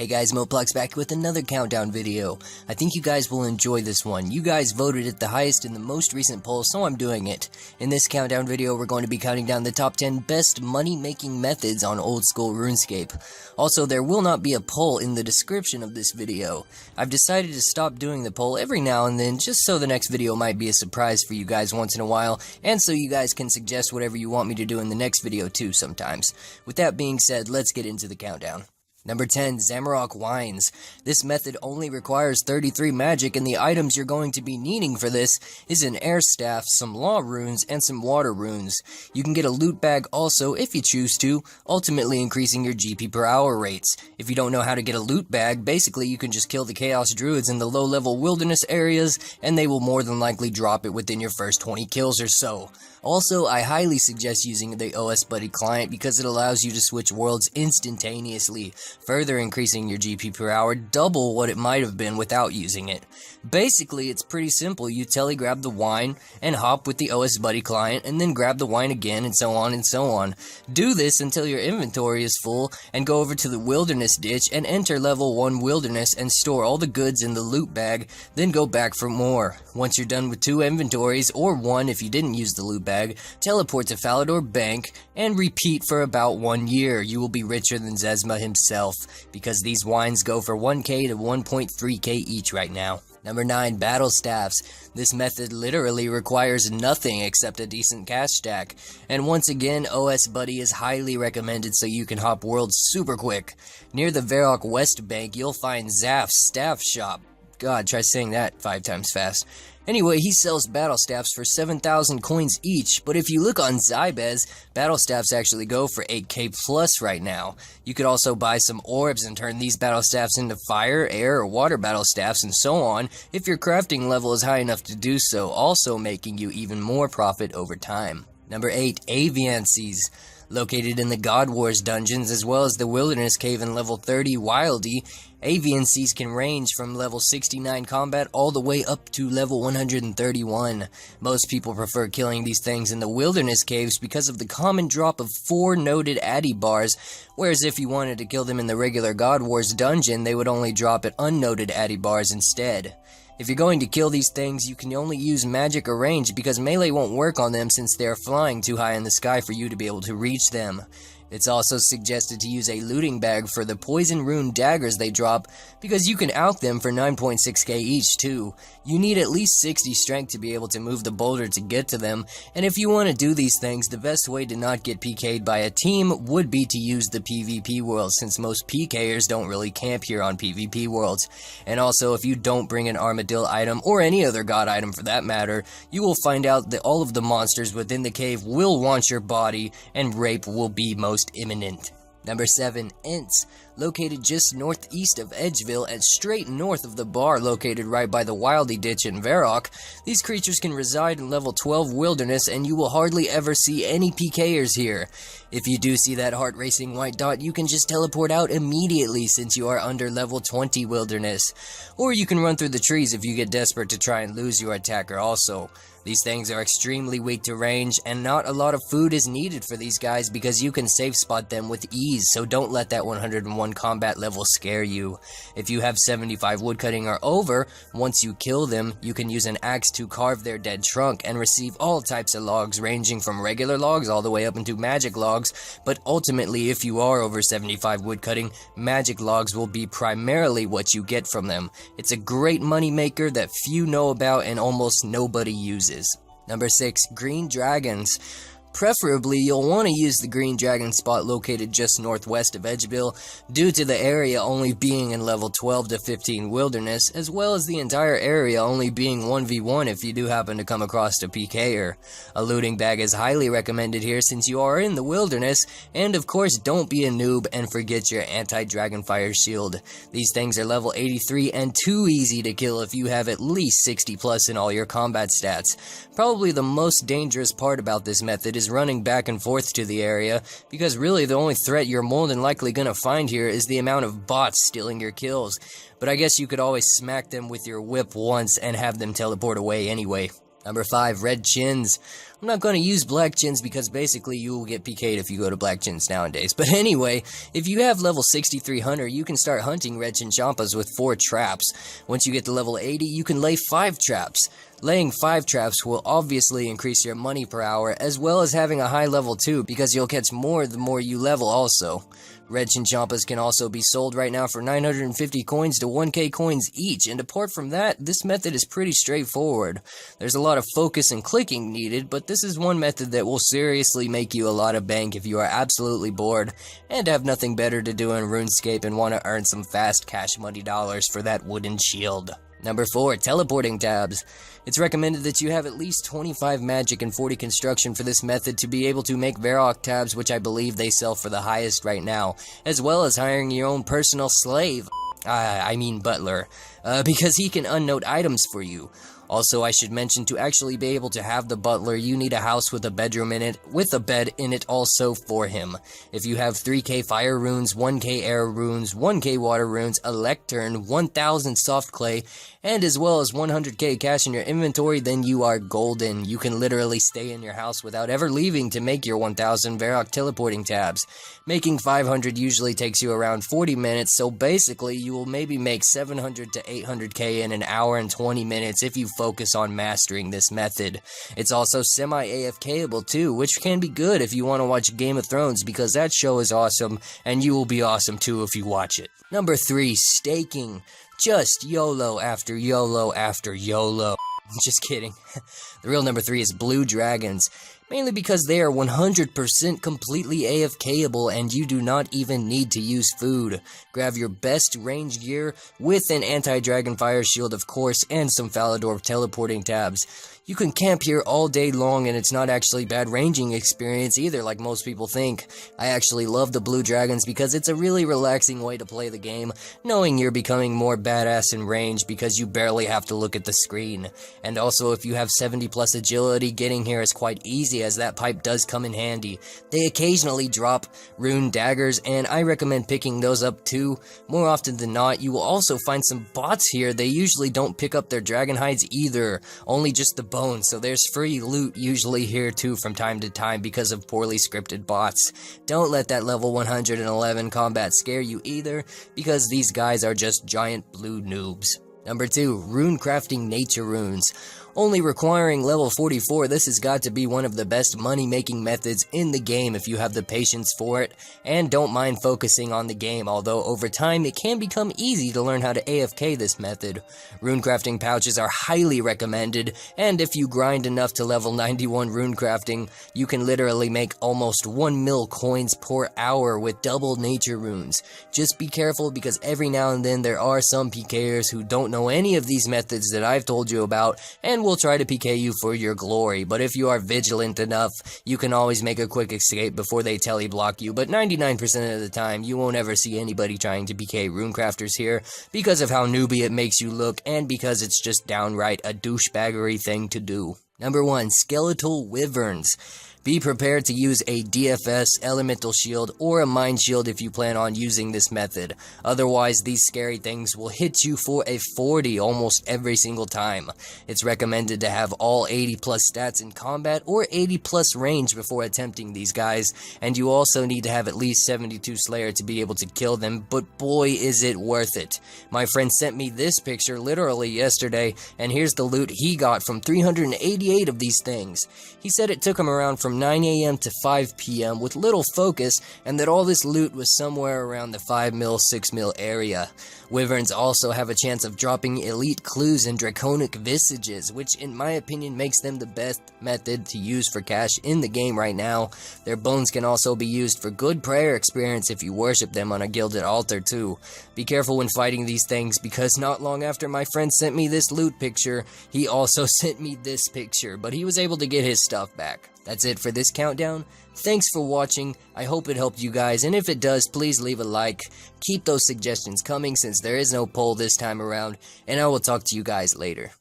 Hey guys, Moplex back with another countdown video. I think you guys will enjoy this one. You guys voted it the highest in the most recent poll, so I'm doing it. In this countdown video, we're going to be counting down the top 10 best money-making methods on old school RuneScape. Also, there will not be a poll in the description of this video. I've decided to stop doing the poll every now and then, just so the next video might be a surprise for you guys once in a while, and so you guys can suggest whatever you want me to do in the next video too sometimes. With that being said, let's get into the countdown. Number 10, Zamorak Wines. This method only requires 33 magic, and the items you're going to be needing for this is an air staff, some law runes, and some water runes. You can get a loot bag also if you choose to, ultimately increasing your GP per hour rates. If you don't know how to get a loot bag, basically you can just kill the Chaos Druids in the low-level wilderness areas, and they will more than likely drop it within your first 20 kills or so. Also, I highly suggest using the OS Buddy client because it allows you to switch worlds instantaneously, further increasing your GP per hour double what it might have been without using it. Basically, it's pretty simple. You telegrab the wine and hop with the OS Buddy client and then grab the wine again and so on and so on. Do this until your inventory is full and go over to the wilderness ditch and enter level 1 wilderness and store all the goods in the loot bag, then go back for more. Once you're done with 2 inventories, or 1 if you didn't use the loot bag, teleport to Falador Bank and repeat for about 1 year. You will be richer than Zezma himself, because these wines go for 1k to 1.3k each right now. Number 9, Battle Staffs. This method literally requires nothing except a decent cash stack. And once again, OS Buddy is highly recommended so you can hop worlds super quick. Near the Varrock West Bank, you'll find Zaf's Staff Shop. God, try saying that 5 times fast. Anyway, he sells battle staffs for 7,000 coins each, but if you look on Zybez, battle staffs actually go for 8k plus right now. You could also buy some orbs and turn these battle staffs into fire, air, or water battle staffs and so on if your crafting level is high enough to do so, also making you even more profit over time. Number 8, Aviancies. Located in the God Wars dungeons as well as the Wilderness Cave in level 30 Wildy, Aviancies can range from level 69 combat all the way up to level 131. Most people prefer killing these things in the Wilderness Caves because of the common drop of 4 noted Addy bars, whereas if you wanted to kill them in the regular God Wars dungeon, they would only drop at unnoted Addy bars instead. If you're going to kill these things, you can only use magic or range because melee won't work on them since they are flying too high in the sky for you to be able to reach them. It's also suggested to use a looting bag for the poison rune daggers they drop because you can out them for 9.6k each too. You need at least 60 strength to be able to move the boulder to get to them, and if you want to do these things, the best way to not get PK'd by a team would be to use the PvP world since most PK'ers don't really camp here on PvP worlds. And also, if you don't bring an armadillo item or any other god item for that matter, you will find out that all of the monsters within the cave will want your body and rape will be most imminent. Number 7, Ents. Located just northeast of Edgeville and straight north of the bar located right by the Wildy Ditch in Varrock, these creatures can reside in level 12 wilderness and you will hardly ever see any PK'ers here. If you do see that heart-racing white dot, you can just teleport out immediately since you are under level 20 wilderness. Or you can run through the trees if you get desperate to try and lose your attacker also. These things are extremely weak to range, and not a lot of food is needed for these guys because you can safe spot them with ease, so don't let that 101 combat level scare you. If you have 75 woodcutting or over, once you kill them, you can use an axe to carve their dead trunk and receive all types of logs ranging from regular logs all the way up into magic logs, but ultimately if you are over 75 woodcutting, magic logs will be primarily what you get from them. It's a great money maker that few know about and almost nobody uses. Number 6, Green Dragons. Preferably, you'll want to use the Green Dragon spot located just northwest of Edgeville, due to the area only being in level 12 to 15 wilderness, as well as the entire area only being 1v1 if you do happen to come across a PK'er. A looting bag is highly recommended here since you are in the wilderness, and of course don't be a noob and forget your anti-dragonfire shield. These things are level 83 and too easy to kill if you have at least 60 plus in all your combat stats. Probably the most dangerous part about this method is running back and forth to the area, because really the only threat you're more than likely gonna find here is the amount of bots stealing your kills, but I guess you could always smack them with your whip once and have them teleport away anyway. Number 5, Red Chins. I'm not going to use Black Chins because basically you will get PK'd if you go to Black Chins nowadays. But anyway, if you have level 63 Hunter, you can start hunting Red Chinchompas with 4 traps. Once you get to level 80, you can lay 5 traps. Laying 5 traps will obviously increase your money per hour, as well as having a high level too, because you'll catch more the more you level also. Red Chinchompas can also be sold right now for 950 coins to 1k coins each, and apart from that, this method is pretty straightforward. There's a lot of focus and clicking needed, but this is one method that will seriously make you a lot of bank if you are absolutely bored, and have nothing better to do in RuneScape and want to earn some fast cash money dollars for that wooden shield. Number 4, teleporting tabs. It's recommended that you have at least 25 magic and 40 construction for this method to be able to make Varrock tabs, which I believe they sell for the highest right now, as well as hiring your own personal slave, I mean butler, because he can unnote items for you. Also, I should mention, to actually be able to have the butler, you need a house with a bedroom in it, with a bed in it also for him. If you have 3k fire runes, 1k air runes, 1k water runes, a lectern, 1000 soft clay, and as well as 100k cash in your inventory, then you are golden. You can literally stay in your house without ever leaving to make your 1000 Varrock teleporting tabs. Making 500 usually takes you around 40 minutes, so basically you will maybe make 700 to 800k in an hour and 20 minutes if you focus on mastering this method. It's also semi-AFKable too, which can be good if you want to watch Game of Thrones, because that show is awesome, and you will be awesome too if you watch it. Number 3, staking. Just YOLO after YOLO after YOLO. Just kidding. The real number 3 is blue dragons. Mainly because they are 100% completely AFKable and you do not even need to use food. Grab your best range gear with an anti-dragon fire shield of course and some Falador teleporting tabs. You can camp here all day long and it's not actually bad ranging experience either like most people think. I actually love the blue dragons because it's a really relaxing way to play the game, knowing you're becoming more badass in range because you barely have to look at the screen. And also if you have 70 plus agility, getting here is quite easy as that pipe does come in handy. They occasionally drop rune daggers and I recommend picking those up too. More often than not, you will also find some bots here. They usually don't pick up their dragon hides either, only just the bones, so there's free loot usually here too from time to time because of poorly scripted bots. Don't let that level 111 combat scare you either, because these guys are just giant blue noobs. Number 2, rune crafting nature runes. Only requiring level 44, this has got to be one of the best money-making methods in the game if you have the patience for it, and don't mind focusing on the game, although over time it can become easy to learn how to AFK this method. Runecrafting pouches are highly recommended, and if you grind enough to level 91 runecrafting, you can literally make almost 1 mil coins per hour with double nature runes. Just be careful because every now and then there are some PKers who don't know any of these methods that I've told you about, and will try to PK you for your glory, but if you are vigilant enough, you can always make a quick escape before they teleblock you, but 99% of the time, you won't ever see anybody trying to PK runecrafters here, because of how newbie it makes you look, and because it's just downright a douchebaggery thing to do. Number 1, skeletal wyverns. Be prepared to use a DFS, elemental shield, or a mind shield if you plan on using this method. Otherwise, these scary things will hit you for a 40 almost every single time. It's recommended to have all 80 plus stats in combat or 80 plus range before attempting these guys, and you also need to have at least 72 Slayer to be able to kill them, but boy is it worth it. My friend sent me this picture literally yesterday, and here's the loot he got from 388 of these things. He said it took him around from 9 AM to 5 PM with little focus, and that all this loot was somewhere around the 5 mil, 6 mil area. Wyverns also have a chance of dropping elite clues and draconic visages, which in my opinion makes them the best method to use for cash in the game right now. Their bones can also be used for good prayer experience if you worship them on a gilded altar too. Be careful when fighting these things, because not long after my friend sent me this loot picture, he also sent me this picture, but he was able to get his stuff back. That's it for this countdown. Thanks for watching. I hope it helped you guys, and if it does, please leave a like. Keep those suggestions coming since there is no poll this time around, and I will talk to you guys later.